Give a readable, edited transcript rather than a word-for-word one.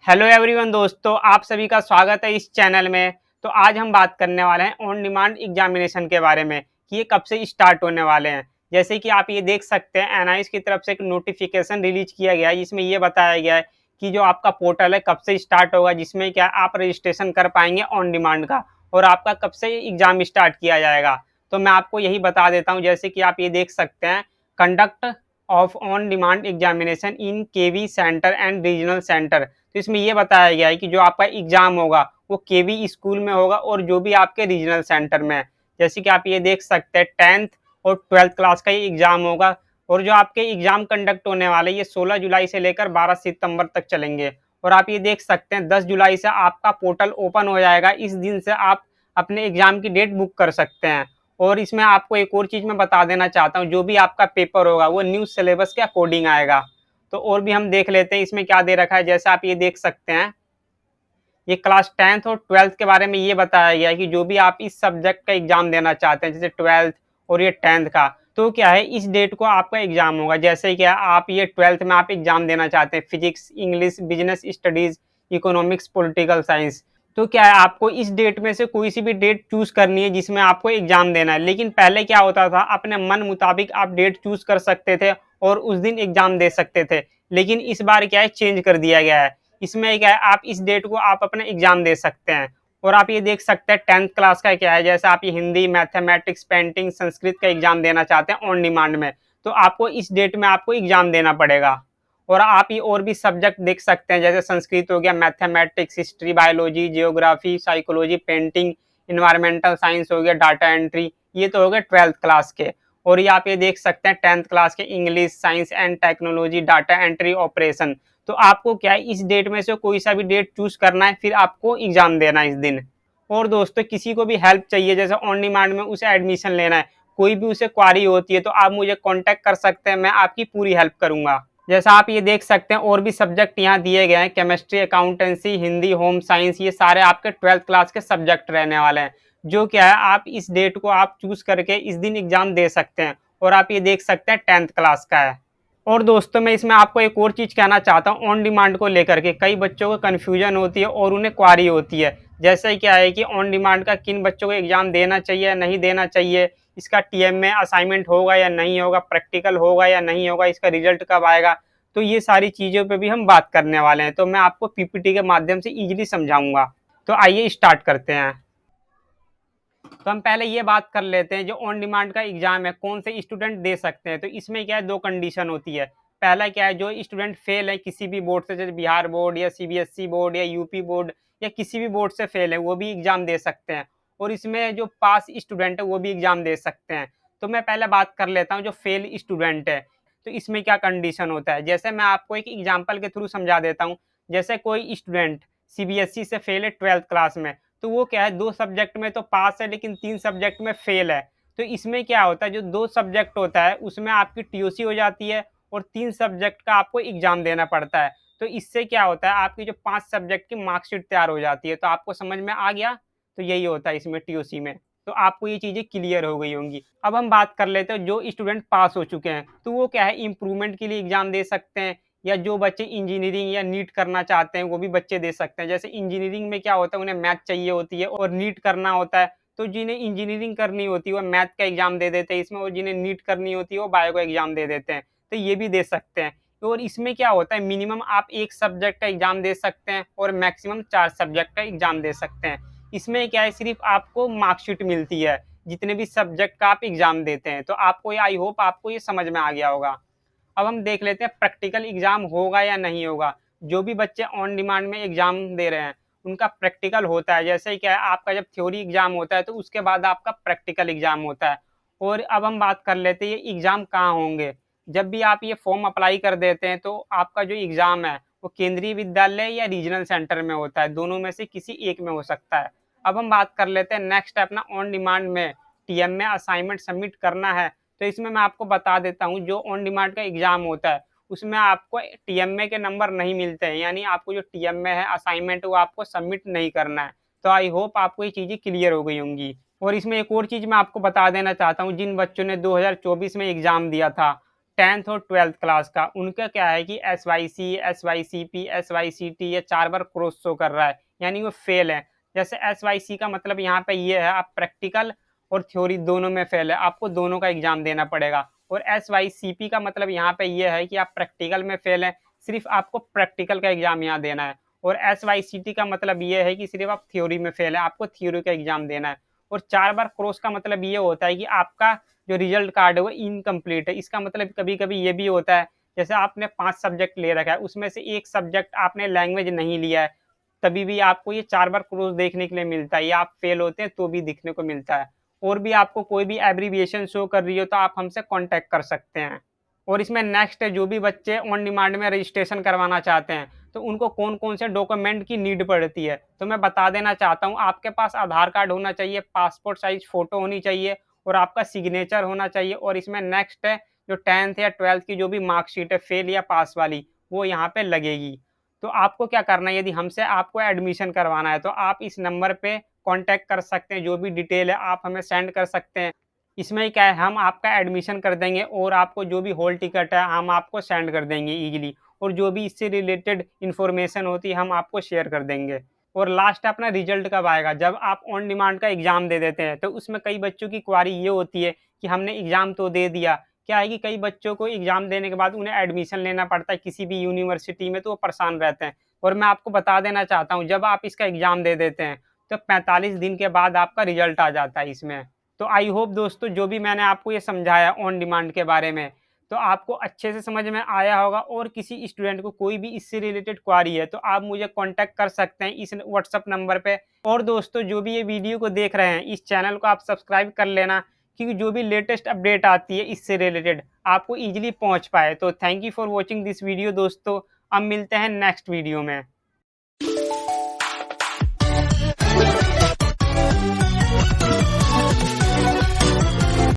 Hello everyone दोस्तों, आप सभी का स्वागत है इस चैनल में। तो आज हम बात करने वाले हैं ऑन डिमांड एग्जामिनेशन के बारे में कि ये कब से स्टार्ट होने वाले हैं। जैसे कि आप ये देख सकते हैं, एनआईएस की तरफ से एक नोटिफिकेशन रिलीज किया गया है जिसमें ये बताया गया है कि जो आपका पोर्टल है कब से स्टार्ट होगा, जिसमें क्या आप रजिस्ट्रेशन कर पाएंगे ऑन डिमांड का, और आपका कब से एग्जाम स्टार्ट किया जाएगा। तो मैं आपको यही बता देता हूँ। जैसे कि आप ये देख सकते हैं, conduct of on demand examination in KV centre and regional centre. तो इसमें ये बताया गया है कि जो आपका एग्जाम होगा वो केवी स्कूल में होगा और जो भी आपके रीजनल सेंटर में है। जैसे कि आप ये देख सकते हैं, 10th और 12th क्लास का ये एग्जाम होगा, और जो आपके एग्जाम कंडक्ट होने वाले ये 16 जुलाई से लेकर 12 सितंबर तक चलेंगे। और आप ये देख सकते हैं, 10 जुलाई से आपका पोर्टल ओपन हो जाएगा। इस दिन से आप अपने एग्जाम की डेट बुक कर सकते हैं। और इसमें आपको एक और चीज़ मैं बता देना चाहता हूँ, जो भी आपका पेपर होगा वो न्यू सिलेबस के अकॉर्डिंग आएगा। तो और भी हम देख लेते हैं इसमें क्या दे रखा है। जैसे आप ये देख सकते हैं, ये क्लास 10th और 12th के बारे में ये बताया गया है कि जो भी आप इस सब्जेक्ट का एग्जाम देना चाहते हैं, जैसे 12th और ये 10th का, तो क्या है, इस डेट को आपका एग्जाम होगा। जैसे कि आप ये 12th में आप एग्जाम देना चाहते हैं, physics, English, business studies, economics, political science, तो क्या है, आपको इस डेट में से कोई सी भी डेट चूज करनी है जिसमें आपको एग्जाम देना है। लेकिन पहले क्या होता था, अपने मन मुताबिक आप डेट चूज कर सकते थे और उस दिन एग्जाम दे सकते थे। लेकिन इस बार क्या है, चेंज कर दिया गया है। इसमें क्या है, आप इस डेट को आप अपना एग्जाम दे सकते हैं। और आप ये देख सकते हैं 10th क्लास का क्या है, जैसे आप ये हिंदी, मैथमेटिक्स, पेंटिंग, संस्कृत का एग्जाम देना चाहते हैं ऑन डिमांड में, तो आपको इस डेट में आपको एग्जाम देना पड़ेगा। और आप ये और भी सब्जेक्ट देख सकते हैं, जैसे संस्कृत हो गया, mathematics, history, biology, geography, psychology, painting, environmental science हो गया, डाटा एंट्री, ये तो हो गए 12th क्लास के। और ये आप ये देख सकते हैं 10th क्लास के, English, science and technology, data entry, operation. तो आपको क्या है, इस डेट में से कोई सा भी डेट चूज करना है, फिर आपको एग्जाम देना है इस दिन। और दोस्तों, किसी को भी हेल्प चाहिए, जैसे ऑन डिमांड में उसे एडमिशन लेना है, कोई भी उसे क्वारी होती है, तो आप मुझे कांटेक्ट कर सकते हैं, मैं आपकी पूरी हेल्प करूंगा। जैसा आप ये देख सकते हैं, और भी सब्जेक्ट यहाँ दिए गए हैं, chemistry, accountancy, Hindi, home science, ये सारे आपके 12th क्लास के सब्जेक्ट रहने वाले हैं। जो क्या है, आप इस डेट को आप चूज करके इस दिन एग्जाम दे सकते हैं। और आप ये देख सकते हैं 10th क्लास का है। और दोस्तों, मैं इसमें आपको एक और चीज़ कहना चाहता हूँ, ऑन डिमांड को लेकर के कई बच्चों को कन्फ्यूजन होती है और उन्हें क्वारी होती है। जैसे क्या है कि ऑन डिमांड का किन बच्चों को एग्जाम देना चाहिए या नहीं देना चाहिए, इसका टीएम में असाइनमेंट होगा या नहीं होगा, प्रैक्टिकल होगा या नहीं होगा, इसका रिजल्ट कब आएगा। तो ये सारी चीज़ों पे भी हम बात करने वाले हैं, तो मैं आपको पीपीटी के माध्यम से इजीली समझाऊंगा। तो आइए स्टार्ट करते हैं। तो हम पहले ये बात कर लेते हैं, जो ऑन डिमांड का एग्जाम है कौन से स्टूडेंट दे सकते हैं। तो इसमें क्या है, दो कंडीशन होती है। पहला क्या है, जो स्टूडेंट फेल है किसी भी बोर्ड से, जैसे बिहार बोर्ड या सीबीएसई बोर्ड या यूपी बोर्ड या किसी भी बोर्ड से फेल है, वो भी एग्जाम दे सकते हैं। और इसमें जो पास स्टूडेंट है वो भी एग्जाम दे सकते हैं। तो मैं पहले बात कर लेता हूँ जो फेल स्टूडेंट है, तो इसमें क्या कंडीशन होता है। जैसे मैं आपको एक एग्जाम्पल के थ्रू समझा देता हूँ। जैसे कोई स्टूडेंट सीबीएसई से फेल है 12th क्लास में, तो वो क्या है, 2 सब्जेक्ट में तो पास है लेकिन 3 सब्जेक्ट में फेल है। तो इसमें क्या होता है, जो 2 सब्जेक्ट होता है उसमें आपकी टीओसी हो जाती है और 3 सब्जेक्ट का आपको एग्जाम देना पड़ता है। तो इससे क्या होता है, आपकी जो 5 सब्जेक्ट की मार्कशीट तैयार हो जाती है। तो आपको समझ में आ गया? तो यही होता है इसमें टीओसी में। तो आपको ये चीज़ें क्लियर हो गई होंगी। अब हम बात कर लेते हैं, जो स्टूडेंट पास हो चुके हैं, तो वो क्या है, इम्प्रूवमेंट के लिए एग्जाम दे सकते हैं, या जो बच्चे इंजीनियरिंग या नीट करना चाहते हैं वो भी बच्चे दे सकते हैं। जैसे इंजीनियरिंग में क्या होता है, उन्हें मैथ चाहिए होती है और नीट करना होता है। तो जिन्हें इंजीनियरिंग करनी होती है वो मैथ का एग्जाम दे देते हैं इसमें, और जिन्हें नीट करनी होती है वो बायो का एग्जाम दे देते हैं। तो ये भी दे सकते हैं। और इसमें क्या होता है, मिनिमम आप 1 सब्जेक्ट का एग्जाम दे सकते हैं और मैक्सिमम 4 सब्जेक्ट का एग्जाम दे सकते हैं। इसमें क्या है, सिर्फ आपको मार्कशीट मिलती है जितने भी सब्जेक्ट का आप एग्जाम देते हैं। तो आपको ये, आई होप आपको ये समझ में आ गया होगा। अब हम देख लेते हैं प्रैक्टिकल एग्जाम होगा या नहीं होगा। जो भी बच्चे ऑन डिमांड में एग्जाम दे रहे हैं उनका प्रैक्टिकल होता है। जैसे क्या है, आपका जब थ्योरी एग्जाम होता है तो उसके बाद आपका प्रैक्टिकल एग्जाम होता है। और अब हम बात कर लेते हैं ये एग्जाम कहाँ होंगे। जब भी आप ये फॉर्म अप्लाई कर देते हैं तो आपका जो एग्जाम है वो केंद्रीय विद्यालय या रीजनल सेंटर में होता है, दोनों में से किसी एक में हो सकता है। अब हम बात कर लेते हैं नेक्स्ट अपना, ऑन डिमांड में टीएम में असाइनमेंट सबमिट करना है। तो इसमें मैं आपको बता देता हूँ, जो ऑन डिमांड का एग्जाम होता है उसमें आपको टीएमए के नंबर नहीं मिलते हैं, यानी आपको जो टीएमए है असाइनमेंट वो आपको सबमिट नहीं करना है। तो आई होप आपको ये चीज़ें क्लियर हो गई होंगी। और इसमें एक और चीज़ मैं आपको बता देना चाहता हूँ, जिन बच्चों ने 2024 में एग्जाम दिया था 10th और 12th क्लास का, उनका क्या है कि एसवाईसी, एसवाईसीपी, एसवाईसीटी ये 4 बार क्रॉस शो कर रहा है, यानी वो फेल है। जैसे एसवाईसी का मतलब यहाँ पे ये है, आप प्रैक्टिकल और थ्योरी दोनों में फेल है, आपको दोनों का एग्जाम देना पड़ेगा। और एसवाईसीपी का मतलब यहाँ पे ये है कि आप प्रैक्टिकल में फेल हैं, सिर्फ आपको प्रैक्टिकल का एग्जाम यहाँ देना है। और एसवाईसीटी का मतलब ये है कि सिर्फ आप थ्योरी में फेल है, आपको थ्योरी का एग्जाम देना है। और 4 बार क्रॉस का मतलब ये होता है कि आपका जो रिजल्ट कार्ड है वो इनकम्प्लीट है। इसका मतलब कभी-कभी ये भी होता है, जैसे आपने 5 सब्जेक्ट ले रखा है, उसमें से 1 सब्जेक्ट आपने लैंग्वेज नहीं लिया है, तभी भी आपको ये 4 बार क्रॉस देखने के लिए मिलता है, या आप फेल होते हैं तो भी दिखने को मिलता है। और भी आपको कोई भी एब्रिविएशन शो कर रही हो तो आप हमसे कॉन्टैक्ट कर सकते हैं। और इसमें नेक्स्ट है, जो भी बच्चे ऑन डिमांड में रजिस्ट्रेशन करवाना चाहते हैं, तो उनको कौन-कौन से डॉक्यूमेंट की नीड पड़ती है, तो मैं बता देना चाहता हूँ। आपके पास आधार कार्ड होना चाहिए, पासपोर्ट साइज़ फ़ोटो होनी चाहिए और आपका सिग्नेचर होना चाहिए। और इसमें नेक्स्ट है, जो 10th या 12th की जो भी मार्कशीट है, फेल या पास वाली, वो यहाँ पे लगेगी। तो आपको क्या करना है, यदि हमसे आपको एडमिशन करवाना है, तो आप इस नंबर पे कॉन्टैक्ट कर सकते हैं, जो भी डिटेल है आप हमें सेंड कर सकते हैं। इसमें क्या है, हम आपका एडमिशन कर देंगे और आपको जो भी हॉल टिकट है हम आपको सेंड कर देंगे ईज़िली, और जो भी इससे रिलेटेड इन्फॉर्मेशन होती है हम आपको शेयर कर देंगे। और लास्ट अपना रिजल्ट कब आएगा, जब आप ऑन डिमांड का एग्ज़ाम दे देते हैं, तो उसमें कई बच्चों की क्वेरी ये होती है कि हमने एग्ज़ाम तो दे दिया, क्या है कि कई बच्चों को एग्ज़ाम देने के बाद उन्हें एडमिशन लेना पड़ता है किसी भी यूनिवर्सिटी में, तो वो परेशान रहते हैं। और मैं आपको बता देना चाहता हूँ, जब आप इसका एग्ज़ाम दे देते हैं, तो 45 दिन के बाद आपका रिजल्ट आ जाता है इसमें। तो आई होप दोस्तों, जो भी मैंने आपको ये समझाया ऑन डिमांड के बारे में, तो आपको अच्छे से समझ में आया होगा। और किसी स्टूडेंट को कोई भी इससे रिलेटेड क्वेरी है, तो आप मुझे कॉन्टैक्ट कर सकते हैं इस व्हाट्सएप नंबर पे। और दोस्तों, जो भी ये वीडियो को देख रहे हैं, इस चैनल को आप सब्सक्राइब कर लेना, क्योंकि जो भी लेटेस्ट अपडेट आती है इससे रिलेटेड, आपको ईज़िली पहुँच पाए। तो thank you for watching this video दोस्तों। अब मिलते हैं नेक्स्ट वीडियो में।